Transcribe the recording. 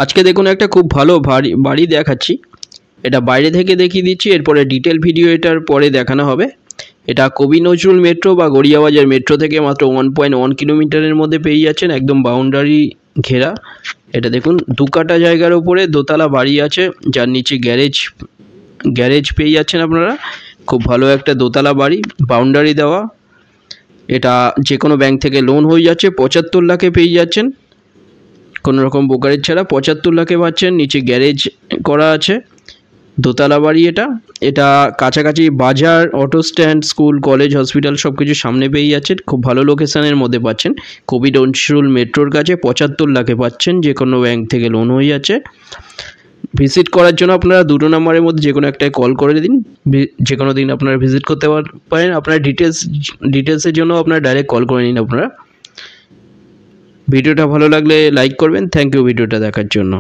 আজকে দেখুন একটা খুব ভালো বাড়ি দেখাচ্ছি। এটা বাইরে থেকে দেখিয়ে দিচ্ছি, এরপরে ডিটেল ভিডিও এটার পরে দেখানো হবে। এটা কবি নজরুল মেট্রো বা গড়িয়াবাজার মেট্রো থেকে মাত্র 1.1 কিলোমিটারের মধ্যে পেয়ে যাচ্ছেন, একদম বাউন্ডারি ঘেরা। এটা দেখুন 2 কাঠা জায়গার উপরে দোতলা বাড়ি আছে, যার নিচে গ্যারেজ পেয়ে যাচ্ছেন আপনারা। খুব ভালো একটা দোতলা বাড়ি, বাউন্ডারি দেওয়া। এটা যে কোনো ব্যাংক থেকে লোন হয়ে যাচ্ছে, 75 লাখে পেয়ে যাচ্ছেন, কোনো রকম ব্রোকারেজ ছাড়া 75 লাখে পাচ্ছেন। নিচে গ্যারেজ করা আছে, দোতলা বাড়ি। এটা কাছাকাছি বাজার, auto stand, school, college, hospital সব কিছু সামনে পেয়ে যাচ্ছেন। খুব ভালো লোকেশানের মধ্যে পাচ্ছেন, কবি নজরুল মেট্রোর কাছে 75 লাখে পাচ্ছেন, যে কোনো ব্যাংক থেকে লোন হয়ে যাচ্ছে। ভিজিট করার জন্য আপনারা দুটো নাম্বারের মধ্যে যে কোনো একটায় কল করে দিন, যে কোনো দিন আপনারা ভিজিট করতে পারেন। আপনারা ডিটেলসের জন্য আপনারা ডাইরেক্ট কল করে নিন আপনারা। ভিডিওটা ভালো লাগলে লাইক করবেন। থ্যাংক ইউ ভিডিওটা দেখার জন্য।